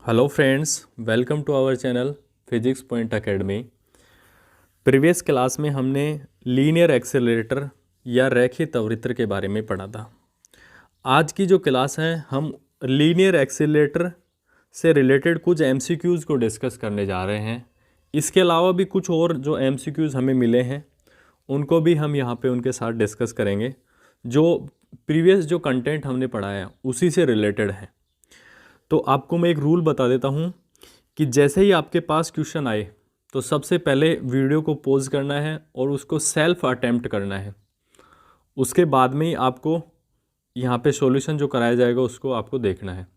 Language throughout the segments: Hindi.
Hello friends, welcome to our channel physics point academy. Previous class में हमने लीनियर एक्सेलरेटर या रैखिक त्वरित्र के बारे में पढ़ा था। आज की जो क्लास है हम लीनियर एक्सेलरेटर से रिलेटेड कुछ एमसीक्यूज़ को डिस्कस करने जा रहे हैं। इसके अलावा भी कुछ और जो एमसीक्यूज़ हमें मिले हैं उनको भी हम यहाँ पे उनके साथ डिस्कस करेंगे, जो प्रीवियस जो कंटेंट हमने पढ़ाया उसी से रिलेटेड है। तो आपको मैं एक रूल बता देता हूँ कि जैसे ही आपके पास क्वेश्चन आए तो सबसे पहले वीडियो को पॉज करना है और उसको सेल्फ अटेम्प्ट करना है। उसके बाद में ही आपको यहाँ पे सॉल्यूशन जो कराया जाएगा उसको आपको देखना है।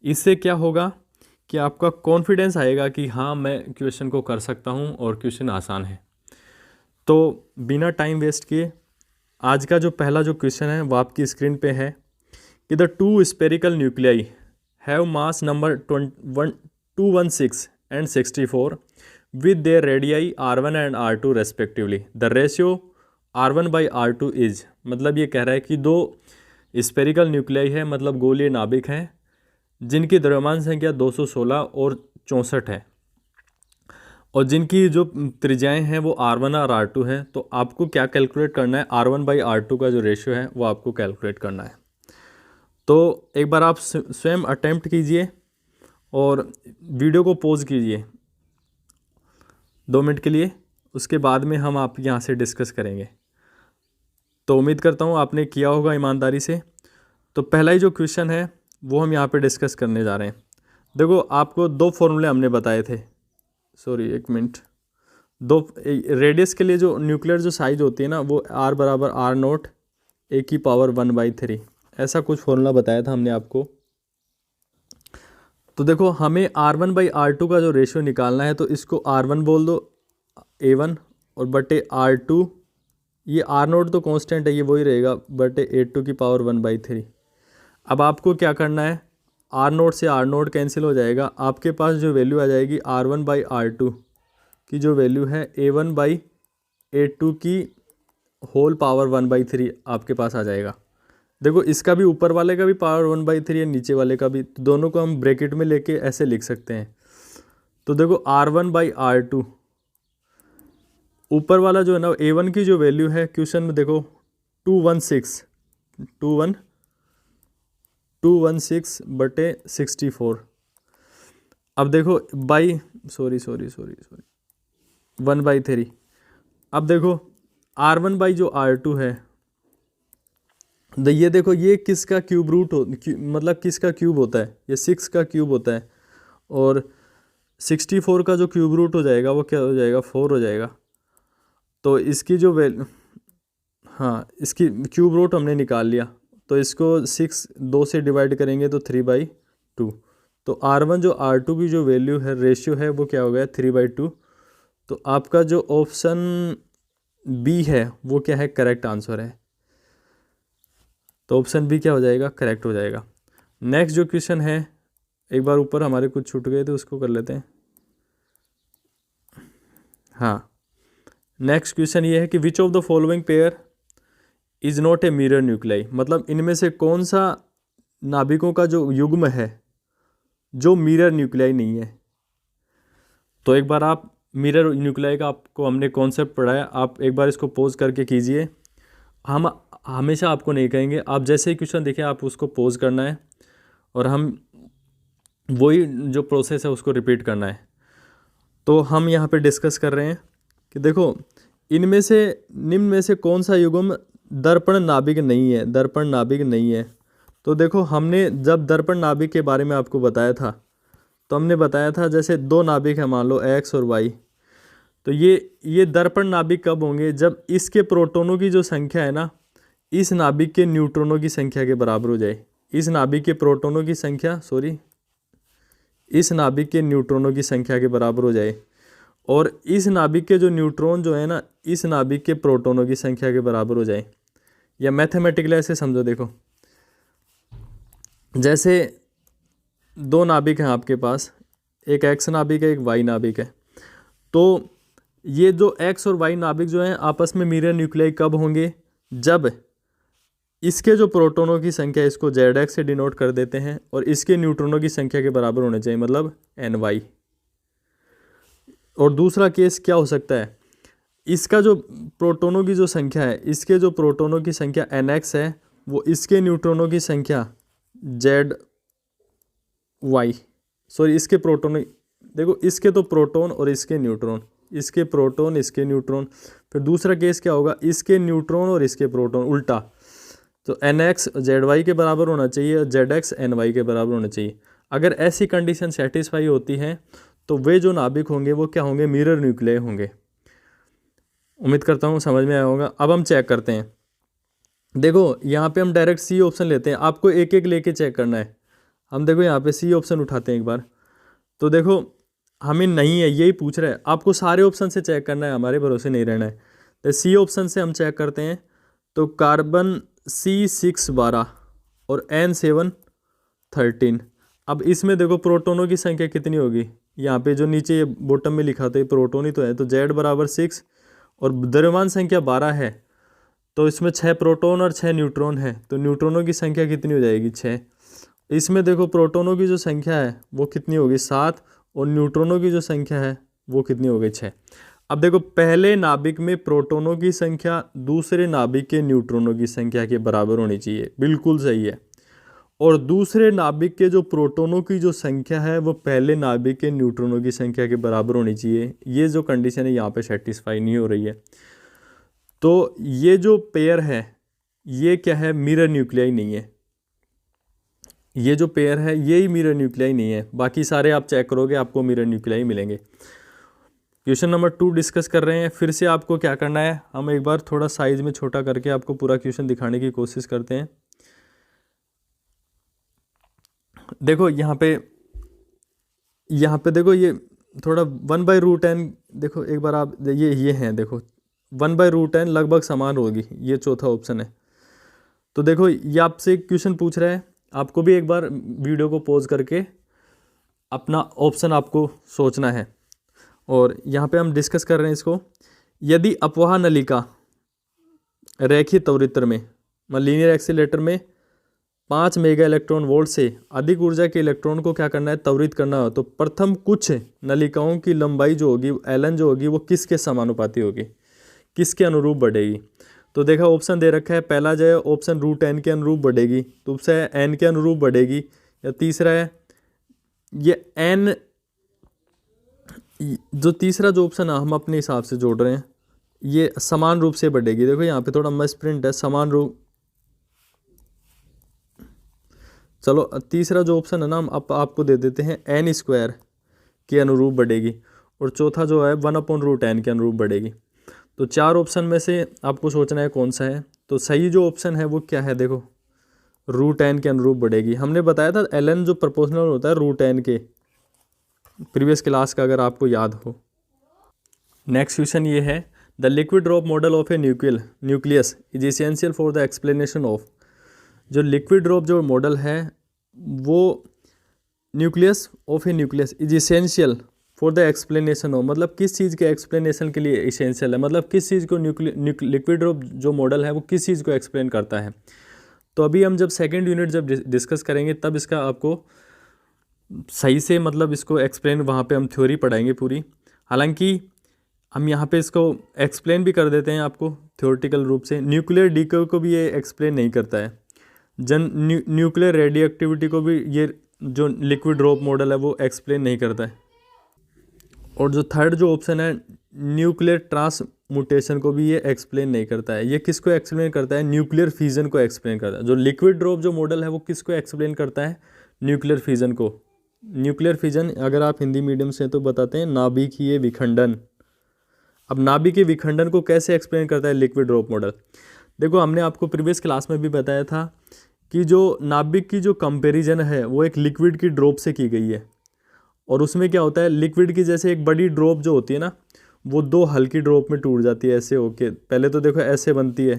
इससे क्या होगा कि आपका कॉन्फिडेंस आएगा कि हाँ, मैं क्वेश्चन को कर सकता हूँ और क्वेश्चन आसान है। तो बिना टाइम वेस्ट किए आज का जो पहला जो क्वेश्चन है वो आपकी स्क्रीन पे है कि the two spherical nuclei have mass number 216 and 64 with their radii r1 and r2 respectively. The ratio r1 by r2 is, मतलब ये कह रहा है कि दो स्पेरिकल न्यूक्लियाई है, मतलब गोलीय नाभिक हैं, जिनकी द्रव्यमान संख्या 216 और 64 है और जिनकी जो त्रिज्याएं हैं वो r1 और r2 है। तो आपको क्या कैलकुलेट करना है, r1 by r2 का जो रेशियो है वो आपको कैलकुलेट करना है। तो एक बार आप स्वयं अटेम्प्ट कीजिए और वीडियो को पॉज कीजिए 2 मिनट के लिए। उसके बाद में हम आप यहाँ से डिस्कस करेंगे। तो उम्मीद करता हूँ आपने किया होगा ईमानदारी से। तो पहला ही जो क्वेश्चन है वो हम यहाँ पे डिस्कस करने जा रहे हैं। देखो, आपको 2 फॉर्मूले हमने बताए थे, सॉरी एक मिनट, 2 रेडियस के लिए जो न्यूक्लियर जो साइज होती है ना वो r बराबर r0 a⁻⁴ ऐसा कुछ फॉर्मूला बताया था हमने आपको। तो देखो, हमें r1 by r2 का जो रेशियो निकालना है तो इसको r1 बोल दो a1 और बटे r2, ये r0 तो कांस्टेंट है, ये वही रहेगा, बटे a⁻⁴ अब आपको क्या करना है, r0 से r0 कैंसिल हो जाएगा, आपके पास जो वैल्यू आ जाएगी r1 by r2 की जो वैल्यू है a1 by a2 की होल पावर 1/3 आपके पास आ जाएगा। देखो, इसका भी ऊपर वाले का भी पावर 1/3 है, नीचे वाले का भी, तो दोनों को हम ब्रैकेट में लेके ऐसे लिख सकते हैं। तो देखो r1 by r2, ऊपर वाला जो है ना a1 की जो वैल्यू है क्वेश्चन में देखो 216 बटे 64। अब देखो बाई सॉरी 1/3। अब देखो r1 बाई जो r2 है, ये देखो, ये किसका क्यूब रूट मतलब किसका क्यूब होता है, ये 6 का क्यूब होता है और 64 का जो क्यूब रूट हो जाएगा वो क्या हो जाएगा, 4 हो जाएगा। तो इसकी जो वैल्यू, हाँ, इसकी क्यूब रूट हमने निकाल लिया, तो इसको 6 2 से डिवाइड करेंगे तो 3/2। तो r1 जो r2 की जो वैल्यू है, रेशियो है, वो क्या हो गया 3/2। तो आपका जो ऑप्शन बी है वो क्या है, करेक्ट आंसर है। तो ऑप्शन बी क्या हो जाएगा, करेक्ट हो जाएगा। नेक्स्ट जो क्वेश्चन है, एक बार ऊपर हमारे कुछ छूट गए थे उसको कर लेते हैं। हाँ, नेक्स्ट क्वेश्चन ये है कि which of the following pair is not a mirror nuclei, मतलब इनमें से कौन सा नाभिकों का जो युग्म है जो मिरर न्यूक्लियाई नहीं है। तो एक बार आप मिरर न्यूक्लियाई का आपको हमने कॉन्सेप्ट पढ़ाया, आप एक बार इसको पॉज करके कीजिए। हम हमेशा आपको नहीं कहेंगे, आप जैसे ही क्वेश्चन देखें आप उसको पॉज करना है और हम वही जो प्रोसेस है उसको रिपीट करना है। तो हम यहाँ पे डिस्कस कर रहे हैं कि देखो, इनमें से निम्न में से कौन सा युग्म दर्पण नाभिक नहीं है, दर्पण नाभिक नहीं है। तो देखो, हमने जब दर्पण नाभिक के बारे में आपको बताया था तो हमने बताया था जैसे 2 नाभिक है, मान लो x और y, तो ये दर्पण नाभिक कब होंगे, जब इसके प्रोटॉनों की जो संख्या है ना इस नाभिक के न्यूट्रॉनों की संख्या के बराबर हो जाए। इस नाभिक के प्रोटॉनों की संख्या इस नाभिक के न्यूट्रॉनों की संख्या के बराबर हो जाए और इस नाभिक के जो न्यूट्रॉन जो है ना इस नाभिक के प्रोटॉनों की संख्या के बराबर हो जाए। या मैथमेटिकली ऐसे समझो, देखो जैसे 2 नाभिक हैं आपके पास, एक x नाभिक है, एक y नाभिक है। तो ये जो x और y नाभिक जो हैं आपस में मिरर न्यूक्लियाई कब होंगे, जब इसके जो प्रोटोनों की संख्या है इसको ZX से डिनोट कर देते हैं और इसके न्यूट्रॉनों की संख्या के बराबर होने चाहिए, मतलब NY। और दूसरा केस क्या हो सकता है, इसका जो प्रोटोनों की जो संख्या है, इसके जो प्रोटोनों की संख्या NX है, वो इसके न्यूट्रॉनों की संख्या ZY, सॉरी इसके प्रोटोन, देखो इसके तो प्रोटोन और इसके न्यूट्रॉन, इसके प्रोटोन इसके न्यूट्रॉन। फिर दूसरा केस क्या होगा, इसके न्यूट्रॉन और इसके प्रोटोन, उल्टा। तो NX ZY के बराबर होना चाहिए और ZX NY के बराबर होना चाहिए। अगर ऐसी कंडीशन सेटिस्फाई होती है तो वे जो नाभिक होंगे वो क्या होंगे, मिरर न्यूक्लियाई होंगे। उम्मीद करता हूँ समझ में आया होगा। अब हम चेक करते हैं। देखो यहाँ पे हम डायरेक्ट C ऑप्शन लेते हैं, आपको एक एक लेके चेक करना है। हम देखो यहाँ पे C ऑप्शन उठाते हैं एक बार, तो देखो हमें नहीं है, यही पूछ रहा है, आपको सारे ऑप्शन से चेक करना है, हमारे भरोसे नहीं रहना है। तो C ऑप्शन से हम चेक करते हैं, तो कार्बन C612 और N713। अब इसमें देखो प्रोटोनों की संख्या कितनी होगी, यहाँ पे जो नीचे ये बॉटम में लिखा था ये प्रोटोन ही तो है, तो Z बराबर 6 और द्रव्यमान संख्या 12 है, तो इसमें 6 प्रोटोन और 6 न्यूट्रॉन है, तो न्यूट्रॉनों की संख्या कितनी हो जाएगी, 6। इसमें देखो प्रोटोनों की जो संख्या है वो कितनी होगी, 7, और न्यूट्रॉनों की जो संख्या है वो कितनी हो गई, 6। अब देखो पहले नाभिक में प्रोटोनों की संख्या दूसरे नाभिक के न्यूट्रॉनों की संख्या के बराबर होनी चाहिए, बिल्कुल सही है। और दूसरे नाभिक के जो प्रोटोनों की जो संख्या है वो पहले नाभिक के न्यूट्रॉनों की संख्या के बराबर होनी चाहिए। ये जो कंडीशन है यहाँ पे सेटिस्फाई नहीं हो रही है, तो ये जो पेयर है ये क्या है, मिरर न्यूक्लियाई नहीं है। ये जो पेयर है यही मिरर न्यूक्लियाई नहीं है, बाकी सारे आप चेक करोगे आपको मिरर न्यूक्लियाई मिलेंगे। क्वेश्चन नंबर 2 डिस्कस कर रहे हैं। फिर से आपको क्या करना है, हम एक बार थोड़ा साइज में छोटा करके आपको पूरा क्वेश्चन दिखाने की कोशिश करते हैं। देखो यहाँ पे देखो ये थोड़ा 1/√n, देखो एक बार आप ये हैं, देखो 1/√n लगभग समान होगी, ये चौथा ऑप्शन है। तो देखो ये आपसे क्वेश्चन पूछ रहा है, आपको भी एक बार वीडियो को पॉज करके अपना ऑप्शन आपको सोचना है, और यहाँ पे हम डिस्कस कर रहे हैं इसको। यदि अपवाह नलिका रेखीय त्वरित्र में, लीनियर एक्सीलरेटर में 5 मेगा इलेक्ट्रॉन वोल्ट से अधिक ऊर्जा के इलेक्ट्रॉन को क्या करना है, त्वरित करना हो, तो प्रथम कुछ नलिकाओं की लंबाई जो होगी Ln जो होगी वो किसके समानुपाती होगी, किसके अनुरूप बढ़ेगी। तो देखा ऑप्शन दे रखा है, पहला जो है ऑप्शन √n के अनुरूप बढ़ेगी, दूसरा है n के अनुरूप बढ़ेगी, या तीसरा है ये n, जो तीसरा जो ऑप्शन है हम अपने हिसाब से जोड़ रहे हैं, ये समान रूप से बढ़ेगी। देखो यहाँ पे थोड़ा मिसप्रिंट है, समान रूप। चलो तीसरा जो ऑप्शन है ना हम आपको दे देते हैं, n² के अनुरूप बढ़ेगी, और चौथा जो है 1/√n के अनुरूप बढ़ेगी। तो 4 ऑप्शन में से आपको सोचना है कौन सा है। तो सही जो ऑप्शन है वो क्या है, देखो √n के अनुरूप बढ़ेगी। हमने बताया था Ln जो प्रोपोर्शनल होता है √n के, प्रीवियस क्लास का, अगर आपको याद हो। नेक्स्ट क्वेश्चन ये है, the liquid drop model of A nucleus is essential for the explanation of. जो लिक्विड ड्रॉप जो मॉडल है वो nucleus of A nucleus is essential for the explanation of, मतलब किस चीज़ के एक्सप्लेनेशन के लिए एसेंशियल है, मतलब किस चीज़ को लिक्विड ड्रॉप जो मॉडल है वो किस चीज़ को एक्सप्लेन करता है। तो अभी हम जब सेकेंड यूनिट जब डिस्कस करेंगे तब इसका आपको सही से मतलब इसको एक्सप्लेन, वहाँ पे हम थ्योरी पढ़ाएंगे पूरी। हालांकि हम यहाँ पे इसको एक्सप्लेन भी कर देते हैं आपको थ्योरेटिकल रूप से। न्यूक्लियर डीके को भी ये एक्सप्लेन नहीं करता है, न्यूक्लियर रेडियो एक्टिविटी को भी ये जो लिक्विड ड्रॉप मॉडल है वो एक्सप्लेन नहीं करता है। और जो थर्ड जो ऑप्शन है न्यूक्लियर ट्रांसम्यूटेशन को भी ये एक्सप्लेन नहीं करता है। ये किसको एक्सप्लेन करता है, न्यूक्लियर फ्यूजन को एक्सप्लेन करता है। जो लिक्विड ड्रॉप जो मॉडल है वो किसको एक्सप्लेन करता है, न्यूक्लियर फ्यूजन को। न्यूक्लियर फ्यूजन अगर आप हिंदी मीडियम से तो बताते हैं नाभिकीय विखंडन। अब नाभिकीय विखंडन को कैसे एक्सप्लेन करता है लिक्विड ड्रॉप मॉडल। देखो हमने आपको प्रीवियस क्लास में भी बताया था कि जो नाभिक की जो कंपैरिजन है वो एक लिक्विड की ड्रॉप से की गई है, और उसमें क्या होता है, लिक्विड की जैसे एक बड़ी ड्रॉप जो होती है ना वो 2 हल्की ड्रॉप में टूट जाती है ऐसे होके। पहले तो देखो ऐसे बनती है,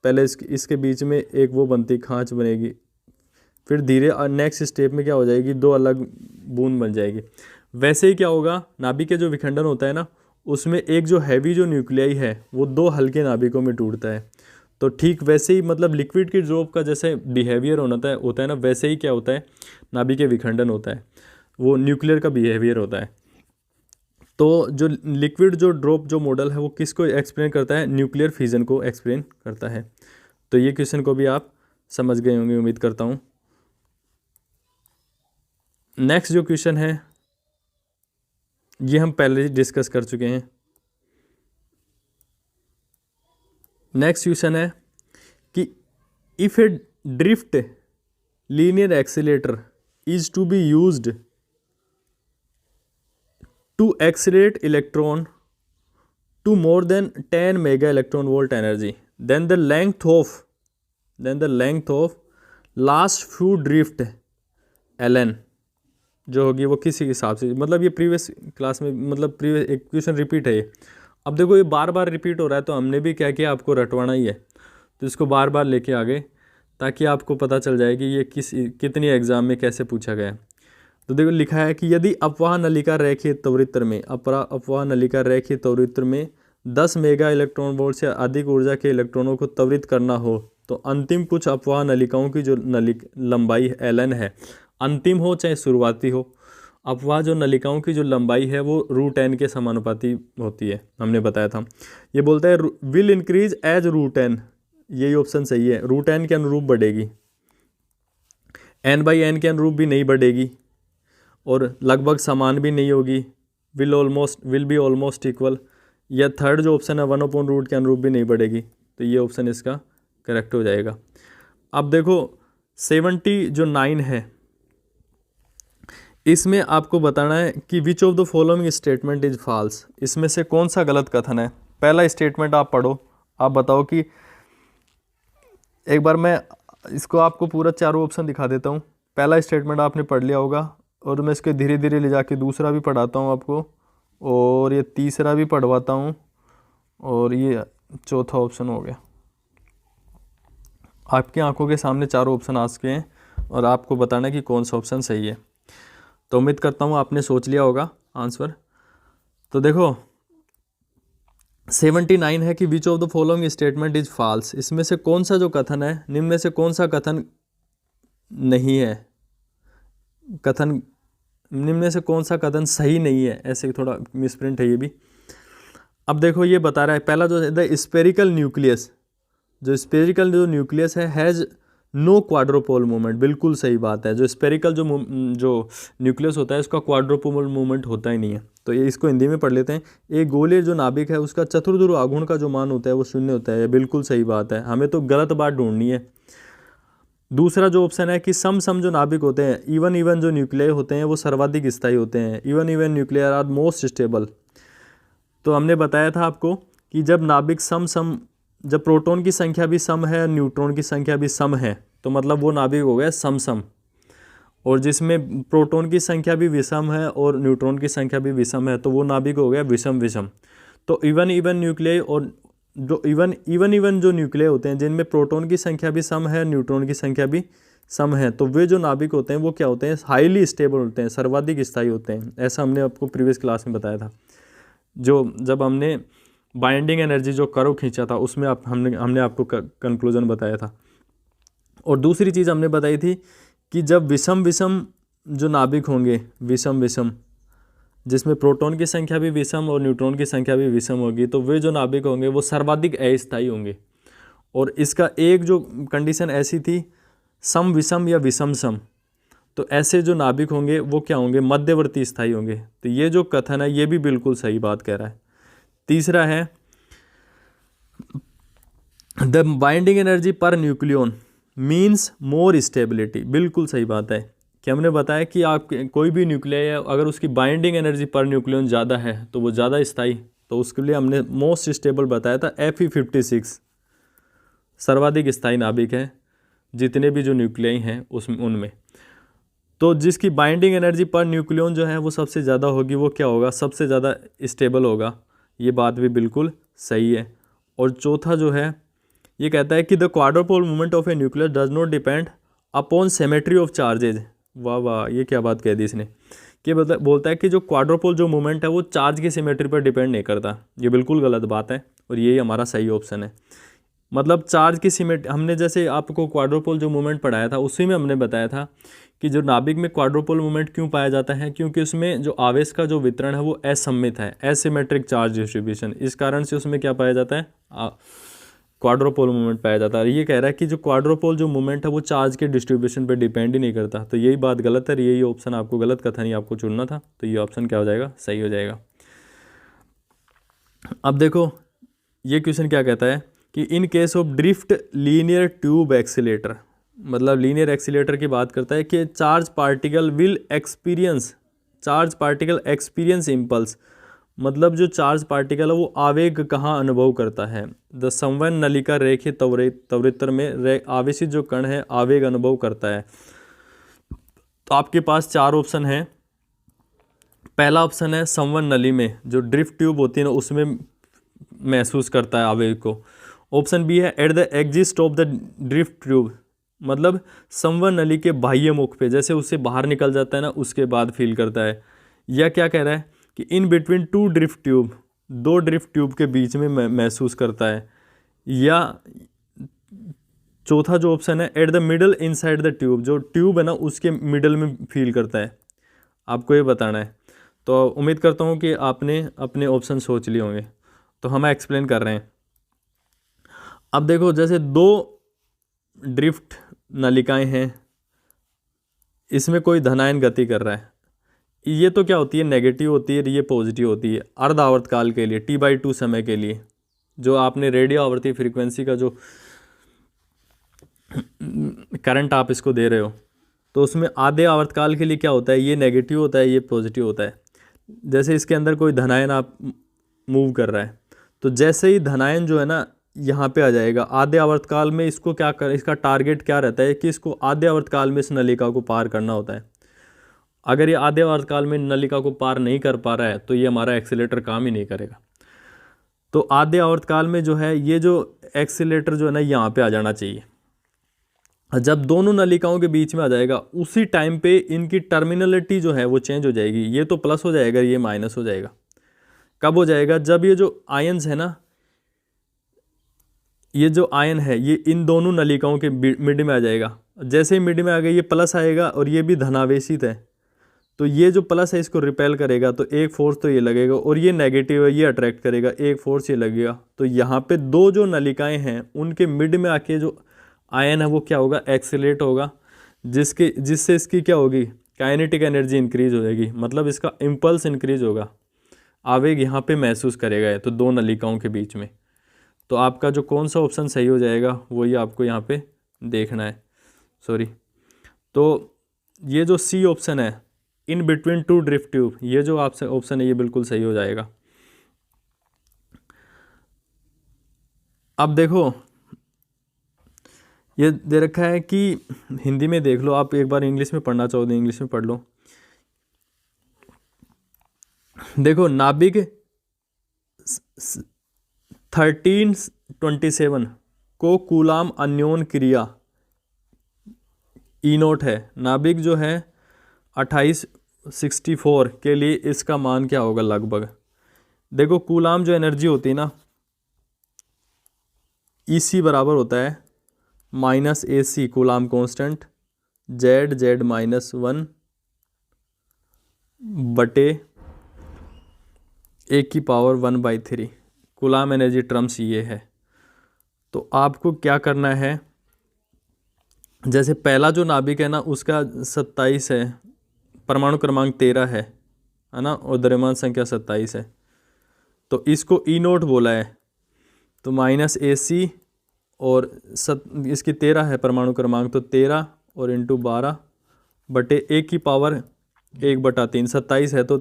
पहले इसके बीच में एक वो बनती खांच बनेगी, फिर धीरे नेक्स्ट स्टेप में क्या हो जाएगी, 2 अलग बूंद बन जाएगी। वैसे ही क्या होगा, नाभिक के जो विखंडन होता है ना उसमें एक जो हैवी जो न्यूक्लियाई है वो 2 हल्के नाभिकों में टूटता है। तो ठीक वैसे ही मतलब लिक्विड की ड्रॉप का जैसे बिहेवियर होता है ना, वैसे ही क्या होता है, नाभिकीय विखंडन होता है, वो न्यूक्लियर का बिहेवियर होता है। तो जो लिक्विड जो ड्रॉप जो मॉडल है वो किसको एक्सप्लेन करता है, न्यूक्लियर फिजन को एक्सप्लेन करता है। तो ये क्वेश्चन को भी आप समझ गए होंगे उम्मीद करता हूँ। नेक्स्ट जो क्वेश्चन है ये हम पहले ही डिस्कस कर चुके हैं। नेक्स्ट क्वेश्चन है कि if a drift linear accelerator is to be used to accelerate electron to more than 10 mega electron volt energy, then the length of last few drift ln जो होगी वो किसी हिसाब से, मतलब ये प्रीवियस क्लास में मतलब प्रीवियस एक क्वेश्चन रिपीट है ये। अब देखो ये बार बार रिपीट हो रहा है तो हमने भी क्या किया, आपको रटवाना ही है, तो इसको बार बार लेके आ गए ताकि आपको पता चल जाए कि ये कितनी एग्जाम में कैसे पूछा गया है। तो देखो लिखा है कि यदि अपवाह नलिका रेखीय त्वरित्र में अपवाह नलिका रेखीय त्वरित्र में 10 मेगा इलेक्ट्रॉन वोल्ट से अधिक ऊर्जा के इलेक्ट्रॉनों को त्वरित करना हो तो अंतिम कुछ अपवाह नलिकाओं की जो लंबाई ln है, अंतिम हो चाहे शुरुआती हो, अपवाह जो नलिकाओं की जो लंबाई है वो √n के समानुपाती होती है, हमने बताया था। ये बोलता है विल इंक्रीज एज √n, यही ऑप्शन सही है, √n के अनुरूप बढ़ेगी, n/n के अनुरूप भी नहीं बढ़ेगी और लगभग समान भी नहीं होगी, विल बी ऑलमोस्ट इक्वल, या थर्ड जो ऑप्शन है 1/√, के अनुरूप भी नहीं बढ़ेगी। तो ये ऑप्शन इसका करेक्ट हो जाएगा। अब देखो 70 जो 9 है इसमें आपको बताना है कि which of the following statement is false, इसमें से कौन सा गलत कथन है। पहला स्टेटमेंट आप पढ़ो, आप बताओ कि एक बार मैं इसको आपको पूरा चारों ऑप्शन दिखा देता हूँ। पहला स्टेटमेंट आपने पढ़ लिया होगा और मैं इसके धीरे धीरे ले जाके दूसरा भी पढ़ाता हूँ आपको, और ये तीसरा भी पढ़वाता हूँ, और ये चौथा ऑप्शन हो गया। आपकी आंखों के सामने चारों ऑप्शन आ चुके हैं और आपको बताना है कि कौन सा ऑप्शन सही है। तो उम्मीद करता हूँ आपने सोच लिया होगा आंसर। तो देखो 79 है कि which of the following statement is false, इसमें से कौन सा जो कथन है, निम्न में से कौन सा कथन नहीं है, कथन निम्न में से कौन सा कथन सही नहीं है, ऐसे थोड़ा मिसप्रिंट है ये भी। अब देखो ये बता रहा है, पहला जो है द स्पेरिकल न्यूक्लियस, जो स्पेरिकल जो न्यूक्लियस है हैज़ नो क्वाड्रोपोल मूवमेंट, बिल्कुल सही बात है। जो स्पेरिकल जो न्यूक्लियस होता है उसका क्वाड्रोपोल मूवमेंट होता ही नहीं है। तो ये इसको हिंदी में पढ़ लेते हैं। एक गोलीय जो नाभिक है उसका चतुर्ध्रुव आघूर्ण का जो मान होता है वो 0 होता है, बिल्कुल सही बात है, हमें तो गलत बात ढूंढनी है। दूसरा जो ऑप्शन है कि सम जो नाभिक होते हैं, इवन जो न्यूक्लियर होते हैं वो सर्वाधिक स्थायी होते हैं, even nuclear are most stable. तो हमने बताया था आपको कि जब नाभिक जब प्रोटॉन की संख्या भी सम है, न्यूट्रॉन की संख्या भी सम है, तो मतलब वो नाभिक हो गया सम, और जिसमें प्रोटॉन की संख्या भी विषम है और न्यूट्रॉन की संख्या भी विषम है तो वो नाभिक हो गया विषम। तो इवन न्यूक्लियर और जो इवन जो न्यूक्लियर होते हैं जिनमें प्रोटॉन की संख्या भी सम है, न्यूट्रॉन की संख्या भी सम है, तो वे जो नाभिक होते हैं वो क्या होते हैं, हाईली स्टेबल होते हैं, सर्वाधिक स्थायी होते हैं। ऐसा हमने आपको प्रीवियस क्लास में बताया था, जब हमने बाइंडिंग एनर्जी जो कर्व खींचा था उसमें हमने आपको कंक्लूजन बताया था। और दूसरी चीज़ हमने बताई थी कि जब विषम जो नाभिक होंगे, विषम जिसमें प्रोटॉन की संख्या भी विषम और न्यूट्रॉन की संख्या भी विषम होगी, तो वे जो नाभिक होंगे वो सर्वाधिक अस्थायी होंगे। और इसका एक जो कंडीशन ऐसी थी, सम विषम या विषम सम, तो ऐसे जो नाभिक होंगे वो क्या होंगे, मध्यवर्ती स्थायी होंगे। तो ये जो कथन है ये भी बिल्कुल सही बात कह रहा है। तीसरा है the binding energy per nucleon means more stability, बिल्कुल सही बात है कि हमने बताया कि आप कोई भी न्यूक्लियर है अगर उसकी बाइंडिंग एनर्जी पर न्यूक्लियन ज़्यादा है तो वो ज़्यादा स्थायी, तो उसके लिए हमने मोस्ट स्टेबल बताया था Fe56 सर्वाधिक स्थायी नाभिक है जितने भी जो न्यूक्लियाई हैं उनमें। तो जिसकी बाइंडिंग एनर्जी पर न्यूक्लियन जो है वो सबसे ज़्यादा होगी वो क्या होगा, सबसे ज़्यादा स्टेबल होगा। ये बात भी बिल्कुल सही है। और चौथा जो है ये कहता है कि the quadrupole movement of A nucleus does not depend upon symmetry of charges. वाह वाह, ये क्या बात कह दी इसने, कि बोलता है कि जो क्वाड्रोपोल जो मूवमेंट है वो चार्ज की सिमेट्री पर डिपेंड नहीं करता। ये बिल्कुल गलत बात है और यही हमारा सही ऑप्शन है। मतलब चार्ज की सिमेट्री, हमने जैसे आपको क्वाड्रोपोल जो मूवमेंट पढ़ाया था उसी में हमने बताया था कि जो नाभिक में क्वाड्रोपोल मूवमेंट क्यों पाया जाता है, क्योंकि उसमें जो आवेश का जो वितरण है वो असममित है, एसिमेट्रिक चार्ज डिस्ट्रीब्यूशन, इस कारण से उसमें क्या पाया जाता है, क्वाड्रोपोल मूवमेंट पाया जाता है। ये कह रहा है कि जो क्वाड्रोपोल जो मूवमेंट है वो चार्ज के डिस्ट्रीब्यूशन पे डिपेंड ही नहीं करता, तो यही बात गलत है, यही ऑप्शन आपको गलत कथन ही आपको चुनना था, तो ये ऑप्शन क्या हो जाएगा, सही हो जाएगा। अब देखो ये क्वेश्चन क्या कहता है कि in case of drift linear tube accelerator, मतलब लीनियर एक्सीलेटर की बात करता है कि चार्ज पार्टिकल एक्सपीरियंस इम्पल्स, मतलब जो चार्ज पार्टिकल है वो आवेग कहाँ अनुभव करता है। द संवहन नलिका रेखीय त्वरित्र में आवेशित जो कण है आवेग अनुभव करता है। तो आपके पास चार ऑप्शन है। पहला ऑप्शन है संवहन नली में, जो ड्रिफ्ट ट्यूब होती है ना उसमें महसूस करता है आवेग को। ऑप्शन बी है at the exist of the drift tube, मतलब संवहन नली के बाह्य मुख पे, जैसे उससे बाहर निकल जाता है ना उसके बाद फील करता है। या क्या कह रहा है कि in between two drift tube, दो ड्रिफ्ट ट्यूब के बीच में महसूस करता है। या चौथा जो ऑप्शन है at the middle inside the tube, जो ट्यूब है ना उसके मिडल में फील करता है। आपको ये बताना है। तो उम्मीद करता हूँ कि आपने अपने ऑप्शन सोच लिए होंगे, तो हम एक्सप्लेन कर रहे हैं। अब देखो जैसे दो ड्रिफ्ट नलिकाएं हैं, इसमें कोई धनायन गति कर रहा है, ये तो क्या होती है, नेगेटिव होती है, ये पॉजिटिव होती है अर्ध आवर्तकाल के लिए, T/2 समय के लिए। जो आपने रेडियो आवर्ती फ्रीक्वेंसी का जो करंट आप इसको दे रहे हो, तो उसमें आधे आवर्तकाल के लिए क्या होता है, ये नेगेटिव होता है, ये पॉजिटिव होता है। जैसे इसके अंदर कोई धनायन आप मूव कर रहा है, तो जैसे ही धनायन जो है ना यहाँ पे आ जाएगा आधे आवर्तकाल में, इसको क्या कर, इसका टारगेट क्या रहता है कि इसको आधे आवर्तकाल में इस नलिका को पार करना होता है। अगर ये आधे आवर्तकाल में नलिका को पार नहीं कर पा रहा है तो ये हमारा एक्सीलेटर काम ही नहीं करेगा। तो आधे आवर्तकाल में जो है ये जो एक्सीलेटर जो है ना यहाँ पे आ जाना चाहिए। जब दोनों नलिकाओं के बीच में आ जाएगा उसी टाइम पे इनकी टर्मिनलिटी जो है वो चेंज हो जाएगी, ये तो प्लस हो जाएगा, ये माइनस हो जाएगा। कब हो जाएगा, जब ये जो आयन्स है ना, ये जो आयन है ये इन दोनों नलिकाओं के मिड में आ जाएगा। जैसे ही मिड में आ गया ये प्लस आएगा और ये भी धनावेशित है, तो ये जो प्लस है इसको रिपेल करेगा, तो एक फोर्स तो ये लगेगा, और ये नेगेटिव है ये अट्रैक्ट करेगा, एक फोर्स ये लगेगा। तो यहाँ पे दो जो नलिकाएं हैं उनके मिड में आके जो आयन है वो क्या होगा, एक्सीलरेट होगा, जिससे इसकी क्या होगी, काइनेटिक एनर्जी इंक्रीज हो जाएगी, मतलब इसका इम्पल्स इंक्रीज होगा, आवेग यहाँ पे महसूस करेगा। तो दो नलिकाओं के बीच में, तो आपका जो कौन सा ऑप्शन सही हो जाएगा वही आपको यहाँ पे देखना है। सॉरी, तो ये जो सी ऑप्शन है in between two drift tube, ये जो आपसे ऑप्शन है ये बिल्कुल सही हो जाएगा। अब देखो ये दे रखा है कि हिंदी में देख लो, आप एक बार इंग्लिश में पढ़ना चाहो तो इंग्लिश में पढ़ लो। देखो नाभिक 1327 को कूलाम अन्योन क्रिया E0 है, नाभिक जो है 2864 के लिए इसका मान क्या होगा लगभग। देखो कूलाम जो एनर्जी होती है ना, EC बराबर होता है -AC कूलाम कांस्टेंट Z -1 बटे A⁻⁴ कूलाम एनर्जी टर्म्स ये है। तो आपको क्या करना है, जैसे पहला जो नाभिक है ना उसका 27 है, परमाणु क्रमांक 13 है ना, और द्रव्यमान संख्या 27 है, तो इसको E0 बोला है, तो -AC और इसकी 13 है परमाणु क्रमांक, तो 13 और इंटू 12 बटे A⁻⁴ 27 है, तो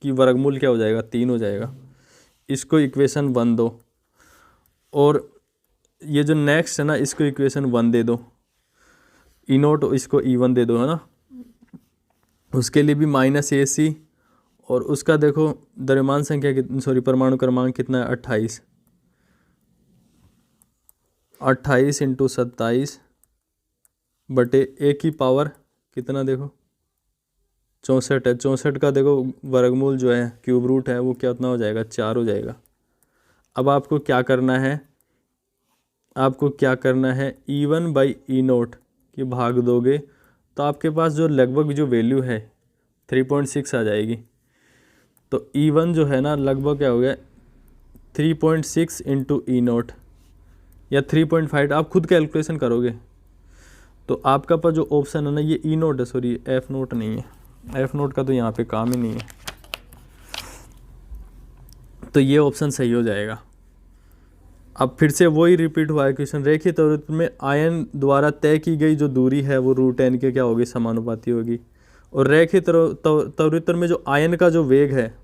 की वर्गमूल क्या हो जाएगा, 3 हो जाएगा। इसको इक्वेशन 1 दो, और ये जो नेक्स्ट है ना इसको इक्वेशन 1 दे दो, E0 इसको E1 दे दो, है ना। उसके लिए भी -AC, और उसका देखो द्रव्यमान संख्या परमाणु क्रमांक कितना है, 28 इंटू 27 बटे A⁻⁴ कितना देखो 64 है, 64 का देखो वर्गमूल जो है क्यूब रूट है वो क्या उतना हो जाएगा, 4 हो जाएगा। अब आपको क्या करना है, आपको क्या करना है, E1/E0 की भाग दोगे तो आपके पास जो लगभग जो वैल्यू है 3.6 आ जाएगी। तो E1 जो है ना लगभग क्या हो गया 3.6 इंटू E0 या 3.5, आप खुद कैलकुलेशन करोगे तो आपका पास जो ऑप्शन है ना ये E0 है, सॉरी F0 नहीं है, F0 का तो यहाँ पे काम ही नहीं है, तो ये ऑप्शन सही हो जाएगा। अब फिर से वही रिपीट हुआ है क्वेश्चन, रेखीय त्वरित में आयन द्वारा तय की गई जो दूरी है वो √n के क्या होगी, समानुपाती होगी। और रेखीय त्वरित में जो आयन का जो वेग है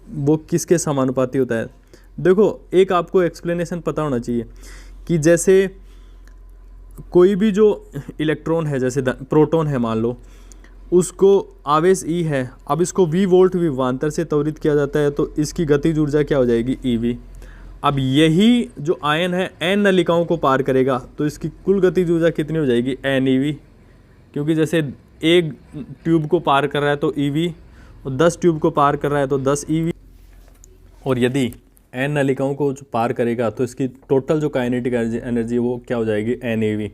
वो किसके समानुपाती होता है। देखो एक आपको एक्सप्लेनेशन पता होना चाहिए कि जैसे कोई भी जो इलेक्ट्रॉन है, जैसे प्रोटॉन है मान लो, उसको आवेश E है, अब इसको V वोल्ट विभवांतर से त्वरित किया जाता है तो इसकी गतिज ऊर्जा क्या हो जाएगी, EV। अब यही जो आयन है N नलिकाओं को पार करेगा तो इसकी कुल गतिज ऊर्जा कितनी हो जाएगी, NeV, क्योंकि जैसे एक ट्यूब को पार कर रहा है तो EV, और 10 ट्यूब को पार कर रहा है तो 10 EV, और यदि N नलिकाओं को जो पार करेगा तो इसकी टोटल जो काइनेटिक एनर्जी वो क्या हो जाएगी, NeV।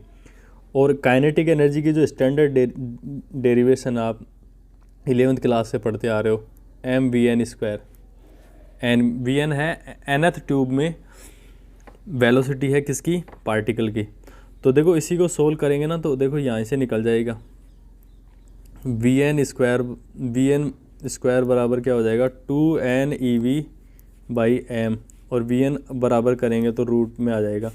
और काइनेटिक एनर्जी की जो स्टैंडर्ड डेरिवेशन आप 11th क्लास से पढ़ते आ रहे हो, mvn², vn है nth ट्यूब में वेलोसिटी है किसकी, पार्टिकल की। तो देखो इसी को सोल्व करेंगे ना तो देखो यहाँ से निकल जाएगा vn² बराबर क्या हो जाएगा 2NeV/m, और vn बराबर करेंगे तो रूट में आ जाएगा।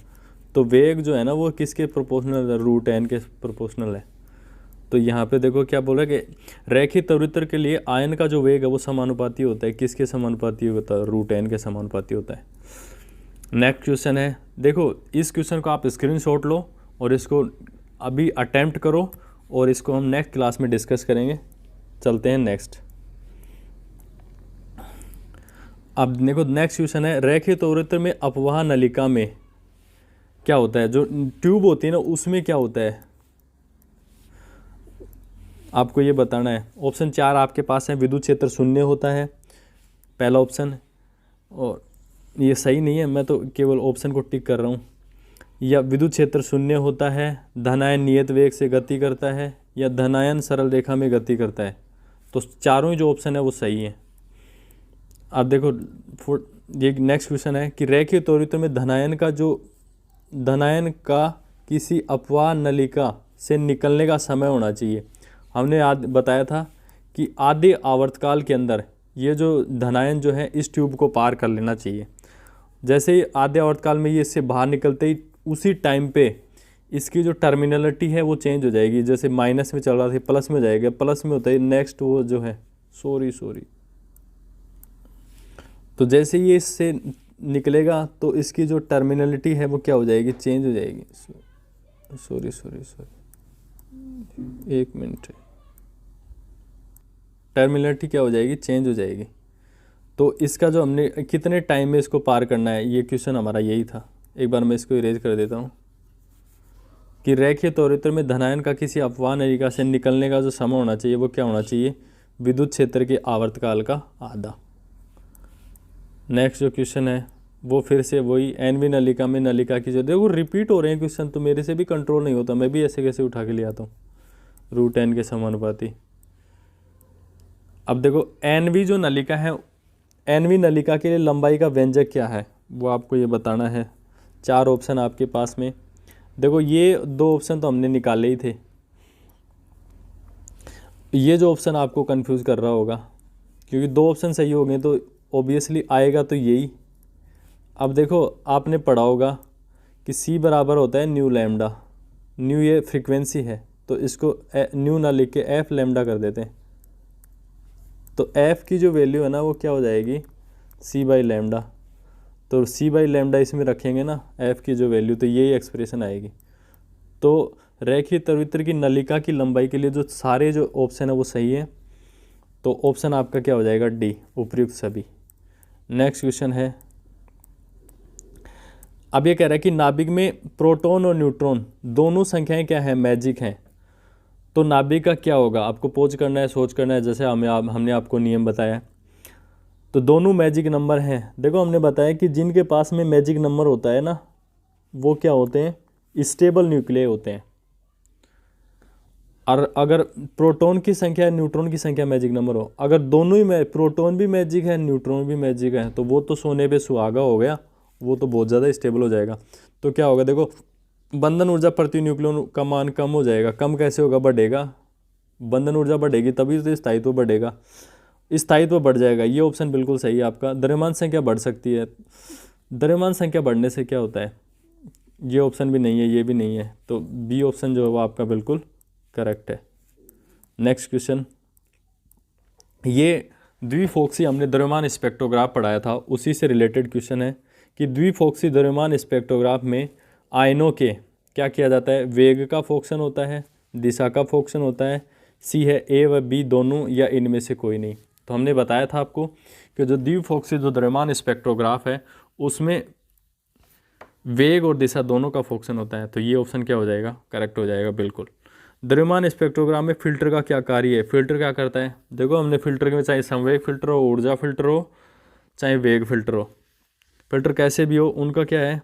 तो वेग जो है ना वो किसके प्रोपोर्शनल है, √n के प्रोपोर्शनल है। तो यहाँ पे देखो क्या बोल रहा है कि रैखिक त्वरित्र के लिए आयन का जो वेग है वो समानुपाती होता है, किसके समानुपाती होता है, √n के समानुपाती होता है। नेक्स्ट क्वेश्चन है, देखो इस क्वेश्चन को आप स्क्रीनशॉट लो और इसको अभी अटेम्प्ट करो और इसको हम नेक्स्ट क्लास में डिस्कस करेंगे। चलते हैं नेक्स्ट। अब देखो नेक्स्ट क्वेश्चन है, रैखिक त्वरित्र में अपवाह नलिका में क्या होता है, जो ट्यूब होती है ना उसमें क्या होता है आपको ये बताना है। ऑप्शन 4 आपके पास है, विद्युत क्षेत्र 0 होता है, पहला ऑप्शन, और ये सही नहीं है, मैं तो केवल ऑप्शन को टिक कर रहा हूँ। या विद्युत क्षेत्र 0 होता है, धनायन नियत वेग से गति करता है, या धनायन सरल रेखा में गति करता है। तो चारों ही जो ऑप्शन है वो सही है। अब देखो ये नेक्स्ट क्वेश्चन है कि रैखिक त्वरित्र में धनायन का किसी अपवाह नलिका से निकलने का समय होना चाहिए। हमने आज बताया था कि आधे आवर्तकाल के अंदर ये जो धनायन जो है इस ट्यूब को पार कर लेना चाहिए। जैसे ही आधे आवर्तकाल में ये इससे बाहर निकलते ही उसी टाइम पे इसकी जो टर्मिनलिटी है वो चेंज हो जाएगी। जैसे माइनस में चल रहा था प्लस में हो जाएगा, प्लस में होता है नेक्स्ट वो जो है सॉरी तो जैसे ये इससे निकलेगा तो इसकी जो टर्मिनलिटी है वो क्या हो जाएगी, चेंज हो जाएगी। सॉरी एक मिनट, टर्मिनलिटी क्या हो जाएगी, चेंज हो जाएगी। तो इसका जो हमने कितने टाइम में इसको पार करना है, ये क्वेश्चन हमारा यही था। एक बार मैं इसको इरेज कर देता हूँ कि रैखिक त्वरित्र में धनायन का किसी अपवाह नलिका से निकलने का जो समय होना चाहिए वो क्या होना चाहिए, विद्युत क्षेत्र के आवर्तकाल का आधा। नेक्स्ट जो क्वेश्चन है वो फिर से वही, NV नलिका में नलिका की जो, देखो रिपीट हो रहे हैं क्वेश्चन तो मेरे से भी कंट्रोल नहीं होता, मैं भी ऐसे कैसे उठा के ले आता हूँ, √n के समानुपाती। अब देखो NV जो नलिका है, NV नलिका के लिए लंबाई का व्यंजक क्या है वो आपको ये बताना है। 4 ऑप्शन आपके पास में, देखो ये 2 ऑप्शन तो हमने निकाले ही थे, ये जो ऑप्शन आपको कंफ्यूज कर रहा होगा क्योंकि 2 ऑप्शन सही हो गए तो ऑब्वियसली आएगा तो यही। अब देखो आपने पढ़ा होगा कि C बराबर होता है न्यू लैम्डा, न्यू ये फ्रीक्वेंसी है तो इसको न्यू ना लिख के F लैम्डा कर देते हैं। तो F की जो वैल्यू है ना वो क्या हो जाएगी, C/λ। तो C/λ इसमें रखेंगे ना F की जो वैल्यू, तो यही एक्सप्रेशन आएगी। तो रैखिक त्वरित्र की नलिका की लंबाई के लिए जो सारे जो ऑप्शन है वो सही है, तो ऑप्शन आपका क्या हो जाएगा, D, उपयुक्त सभी। नेक्स्ट क्वेश्चन है, अब ये कह रहा है कि नाभिक में प्रोटॉन और न्यूट्रॉन दोनों संख्याएं क्या है, मैजिक हैं। तो नाभिक का क्या होगा, आपको पोज करना है, सोच करना है, जैसे हमने आपको नियम बताया। तो दोनों मैजिक नंबर हैं। देखो हमने बताया कि जिनके पास में मैजिक नंबर होता है ना वो क्या होते हैं, स्टेबल न्यूक्लियाई होते हैं। और अगर प्रोटॉन की संख्या न्यूट्रॉन की संख्या मैजिक नंबर हो, अगर दोनों ही प्रोटॉन भी मैजिक है न्यूट्रॉन भी मैजिक है, तो वो तो सोने पे सुहागा हो गया, वो तो बहुत ज़्यादा स्टेबल हो जाएगा। तो क्या होगा, देखो बंधन ऊर्जा प्रति न्यूक्लियन का मान कम हो जाएगा। कम कैसे होगा, बढ़ेगा। बंधन ऊर्जा बढ़ेगी तभी तो स्थायित्व बढ़ेगा, स्थायित्व बढ़ जाएगा। ये ऑप्शन बिल्कुल सही है आपका। द्रव्यमान संख्या बढ़ सकती है, द्रव्यमान संख्या बढ़ने से क्या होता है, ये ऑप्शन भी नहीं है, ये भी नहीं है, तो बी ऑप्शन जो है वो आपका बिल्कुल करेक्ट है। नेक्स्ट क्वेश्चन, ये द्विफॉक्सी हमने द्रव्यमान स्पेक्ट्रोग्राफ पढ़ाया था, उसी से रिलेटेड क्वेश्चन है कि द्विफॉक्सी द्रव्यमान स्पेक्ट्रोग्राफ में आयनों के क्या किया जाता है, वेग का फॉक्शन होता है, दिशा का फॉक्शन होता है, सी है ए व बी दोनों, या इनमें से कोई नहीं। तो हमने बताया था आपको कि जो द्विफॉक्सी जो द्रव्यमान स्पेक्ट्रोग्राफ है उसमें वेग और दिशा दोनों का फॉक्शन होता है, तो ये ऑप्शन क्या हो जाएगा, करेक्ट हो जाएगा बिल्कुल। द्रव्यमान स्पेक्ट्रोग्राम में फिल्टर का क्या कार्य है, फिल्टर क्या करता है, देखो हमने फिल्टर में चाहे संवेग फिल्टर हो, ऊर्जा फिल्टर हो, चाहे वेग फिल्टर हो, फिल्टर कैसे भी हो उनका क्या है,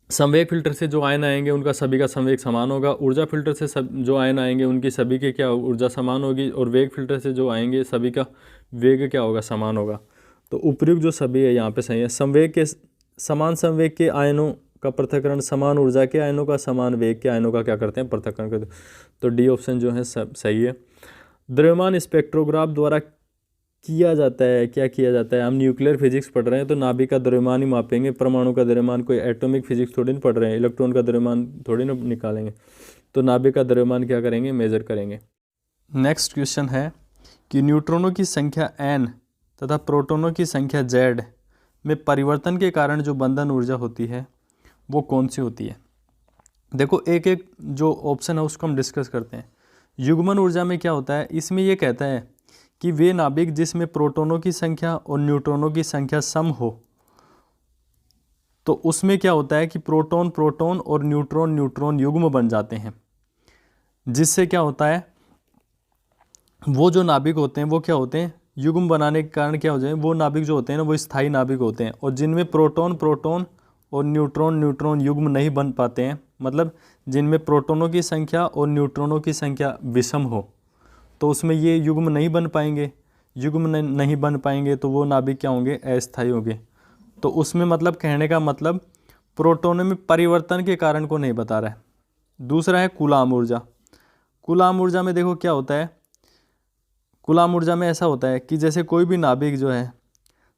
संवेग फिल्टर से जो आयन आएंगे उनका सभी का संवेग समान होगा, ऊर्जा फिल्टर से जो आयन आएंगे उनकी सभी के क्या ऊर्जा समान होगी, और वेग फिल्टर से जो आएंगे सभी का वेग क्या होगा, समान होगा। तो उपयुक्त जो सभी है यहाँ पे सही है। संवेग के समान संवेग के आयनों का पृथक्करण समान ऊर्जा के आयनों का समान वेग के आयनों का क्या करते हैं, पृथक्करण करते हैं। तो डी ऑप्शन जो है सब सही है। द्रव्यमान स्पेक्ट्रोग्राफ द्वारा किया जाता है, क्या किया जाता है, हम न्यूक्लियर फिजिक्स पढ़ रहे हैं तो नाभिक का द्रव्यमान ही मापेंगे, परमाणु का द्रव्यमान, कोई एटॉमिक फिजिक्स थोड़ी नहीं पढ़ रहे हैं, इलेक्ट्रॉन का द्रव्यमान थोड़ी ना निकालेंगे, तो नाभिक का द्रव्यमान क्या करेंगे, मेजर करेंगे। नेक्स्ट क्वेश्चन है कि न्यूट्रॉनों की संख्या n तथा प्रोटॉनों की संख्या z में परिवर्तन के कारण जो बंधन ऊर्जा होती है वो कौन सी होती है। देखो एक एक जो ऑप्शन है उसको हम डिस्कस करते हैं। युग्मन ऊर्जा में क्या होता है, इसमें ये कहता है कि वे नाभिक जिसमें प्रोटॉनों की संख्या और न्यूट्रॉनों की संख्या सम हो, तो उसमें क्या होता है कि प्रोटॉन प्रोटॉन और न्यूट्रॉन न्यूट्रॉन युग्म बन जाते हैं, जिससे क्या होता है, वो जो नाभिक होते हैं वो क्या होते हैं, युग्म बनाने के कारण क्या हो जाए, वो नाभिक जो होते हैं ना वो स्थायी नाभिक होते हैं। और जिनमें प्रोटॉन प्रोटॉन और न्यूट्रॉन न्यूट्रॉन युग्म नहीं बन पाते हैं, मतलब जिनमें प्रोटॉनों की संख्या और न्यूट्रॉनों की संख्या विषम हो, तो उसमें ये युग्म नहीं बन पाएंगे। युग्म नहीं बन पाएंगे तो वो नाभिक क्या होंगे, अस्थायी होंगे। तो उसमें मतलब कहने का मतलब प्रोटॉनों में परिवर्तन के कारण को नहीं बता रहा है। दूसरा है कूलाम ऊर्जा। कूलाम ऊर्जा में देखो क्या होता है, कूलाम ऊर्जा में ऐसा होता है कि जैसे कोई भी नाभिक जो है,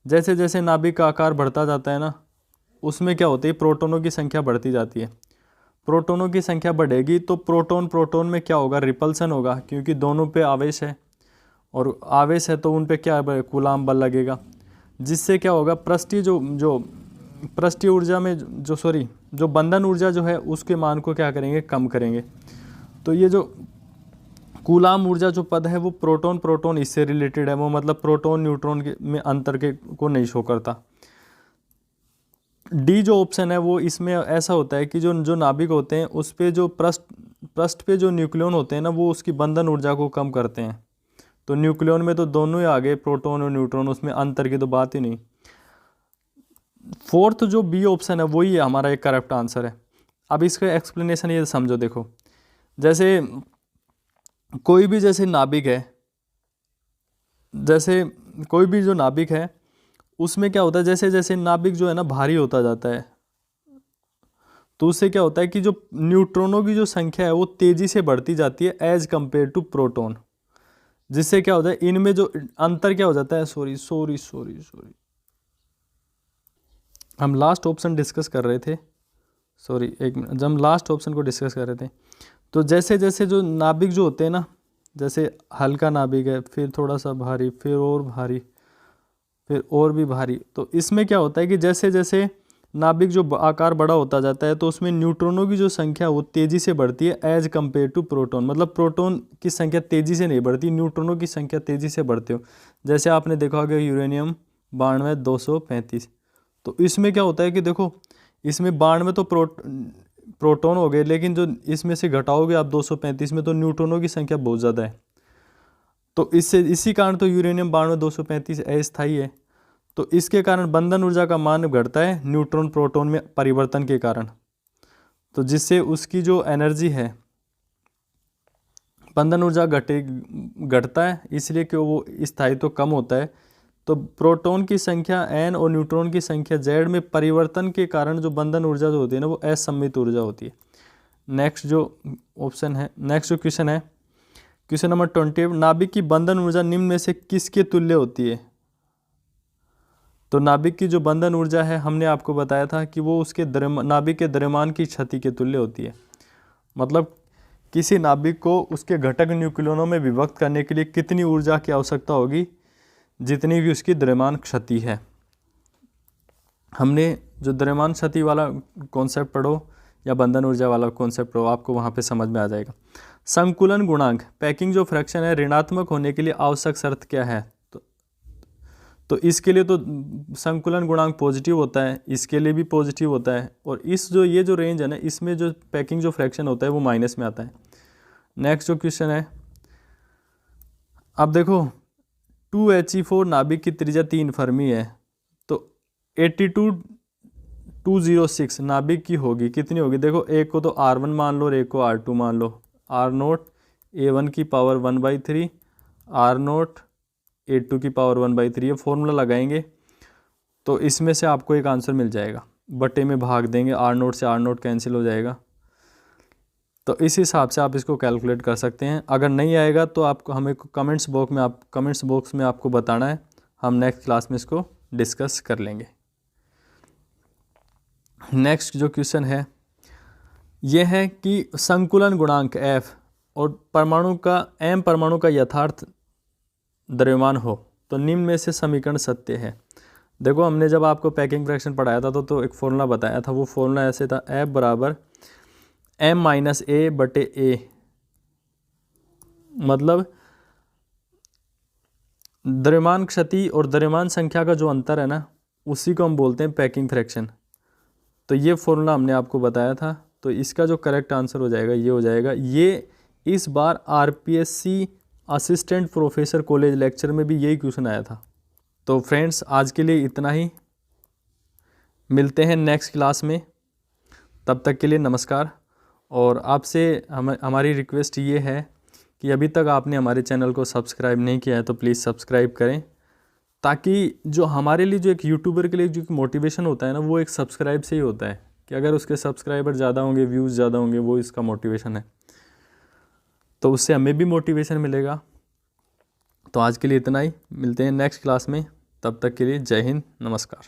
जैसे जैसे नाभिक का आकार बढ़ता जाता है ना, उसमें क्या होती है, प्रोटॉनों की संख्या बढ़ती जाती है। प्रोटॉनों की संख्या बढ़ेगी तो प्रोटॉन प्रोटॉन में क्या होगा, रिपल्सन होगा, क्योंकि दोनों पे आवेश है, और आवेश है तो उन पे क्या कूलाम बल लगेगा, जिससे क्या होगा, पृष्ठीय ऊर्जा में जो बंधन ऊर्जा जो है उसके मान को क्या करेंगे, कम करेंगे। तो ये जो कूलाम ऊर्जा जो पद है वो प्रोटॉन प्रोटॉन इससे रिलेटेड है, वो मतलब प्रोटॉन न्यूट्रॉन के में अंतर के को नहीं शो करता। डी जो ऑप्शन है वो इसमें ऐसा होता है कि जो नाभिक होते हैं उस पे जो पृष्ठ पे जो न्यूक्लियन होते हैं ना वो उसकी बंधन ऊर्जा को कम करते हैं। तो न्यूक्लियन में तो दोनों ही आ गए, प्रोटॉन और न्यूट्रॉन, उसमें अंतर की तो बात ही नहीं। फोर्थ जो बी ऑप्शन है वही है हमारा एक करेक्ट आंसर है। अब इसका एक्सप्लेनेशन ये समझो, देखो जैसे कोई भी जैसे नाभिक है, जैसे कोई भी जो नाभिक है उसमें क्या होता है, जैसे जैसे नाभिक जो है ना भारी होता जाता है, तो उससे क्या होता है कि जो न्यूट्रॉनों की जो संख्या है वो तेजी से बढ़ती जाती है एज कंपेयर टू प्रोटॉन, जिससे क्या होता है, इनमें जो अंतर क्या हो जाता है, सॉरी हम लास्ट ऑप्शन डिस्कस कर रहे थे, एक मिनट, जब हम लास्ट ऑप्शन को डिस्कस कर रहे थे, तो जैसे जैसे जो नाभिक जो होते हैं ना, जैसे हल्का नाभिक है, फिर थोड़ा सा भारी, फिर और भारी, फिर और भी भारी, तो इसमें क्या होता है कि जैसे जैसे नाभिक जो आकार बड़ा होता जाता है तो उसमें न्यूट्रॉनों की जो संख्या वो तेज़ी से बढ़ती है एज कंपेयर टू प्रोटॉन, मतलब प्रोटॉन की संख्या तेज़ी से नहीं बढ़ती, न्यूट्रॉनों की संख्या तेज़ी से बढ़ती हो। जैसे आपने देखा होगा यूरेनियम 92 235, तो इसमें क्या होता है कि देखो इसमें 92 तो प्रोटॉन हो गए, लेकिन जो इसमें से घटाओगे आप 235 में तो न्यूट्रॉनों की संख्या बहुत ज़्यादा है। तो इसी कारण तो यूरेनियम 92 235 अस्थायी है। तो इसके कारण बंधन ऊर्जा का मान घटता है न्यूट्रॉन प्रोटॉन में परिवर्तन के कारण, तो जिससे उसकी जो एनर्जी है बंधन ऊर्जा घटता है, इसलिए कि वो स्थायित्व कम होता है। तो प्रोटॉन की संख्या n और न्यूट्रॉन की संख्या z में परिवर्तन के कारण जो बंधन ऊर्जा जो होती है ना वो असममित ऊर्जा होती है। नेक्स्ट जो ऑप्शन है, नेक्स्ट जो क्वेश्चन है, क्वेश्चन नंबर 20, नाभिक की बंधन ऊर्जा निम्न में से किसके तुल्य होती है? तो नाभिक की जो बंधन ऊर्जा है हमने आपको बताया था कि वो उसके नाभिक के द्रव्यमान की क्षति के तुल्य होती है। मतलब किसी नाभिक को उसके घटक न्यूक्लियनों में विभक्त करने के लिए कितनी ऊर्जा की आवश्यकता होगी, जितनी भी उसकी द्रव्यमान क्षति है। हमने जो द्रव्यमान क्षति वाला कॉन्सेप्ट पढ़ो या बंधन ऊर्जा वाला कॉन्सेप्ट पढ़ो, आपको वहाँ पे समझ में आ जाएगा। संकुलन गुणांक, पैकिंग जो फ्रैक्शन है, ऋणात्मक होने के लिए आवश्यक शर्त क्या है? तो इसके लिए तो संकुलन गुणांक पॉजिटिव होता है, इसके लिए भी पॉजिटिव होता है, और ये जो रेंज है ना, इसमें जो पैकिंग जो फ्रैक्शन होता है वो माइनस में आता है। नेक्स्ट जो क्वेश्चन है, अब देखो 2He4 नाभिक की त्रिज्या 3 फर्मी है, तो 82206 नाभिक की होगी, कितनी होगी? देखो एक को तो R1 मान लो और एक को R2 मान लो। R0 A1 की पावर 1/3, R0 A2 की पावर 1/3, ये फॉर्मूला लगाएंगे तो इसमें से आपको एक आंसर मिल जाएगा, बटे में भाग देंगे, R0 से R0 कैंसिल हो जाएगा। तो इस हिसाब से आप इसको कैलकुलेट कर सकते हैं। अगर नहीं आएगा तो आपको हमें कमेंट्स बॉक्स में आपको बताना है, हम नेक्स्ट क्लास में इसको डिस्कस कर लेंगे। नेक्स्ट जो क्वेश्चन है ये है कि संकुलन गुणांक F और परमाणु का m परमाणु का यथार्थ द्रव्यमान हो तो निम्न में से समीकरण सत्य है। देखो हमने जब आपको पैकिंग फ्रैक्शन पढ़ाया था तो एक फॉर्मूला बताया था, वो फॉर्मूला ऐसे था, F बराबर m-a/a। मतलब द्रव्यमान क्षति और द्रव्यमान संख्या का जो अंतर है ना, उसी को हम बोलते हैं पैकिंग फ्रैक्शन। तो ये फॉर्मूला हमने आपको बताया था, तो इसका जो करेक्ट आंसर हो जाएगा ये हो जाएगा। ये इस बार RPSC assistant professor college lecture में भी यही क्वेश्चन आया था। तो फ्रेंड्स आज के लिए इतना ही, मिलते हैं नेक्स्ट क्लास में, तब तक के लिए नमस्कार। और आपसे हमारी रिक्वेस्ट ये है कि अभी तक आपने हमारे चैनल को सब्सक्राइब नहीं किया है तो प्लीज़ सब्सक्राइब करें, ताकि जो हमारे लिए जो एक यूट्यूबर के लिए जो मोटिवेशन होता है ना, वो एक सब्सक्राइब से ही होता है, कि अगर उसके सब्सक्राइबर ज़्यादा होंगे, व्यूज़ ज़्यादा होंगे, वो इसका मोटिवेशन है, तो उससे हमें भी मोटिवेशन मिलेगा। तो आज के लिए इतना ही, मिलते हैं नेक्स्ट क्लास में, तब तक के लिए जय हिंद, नमस्कार।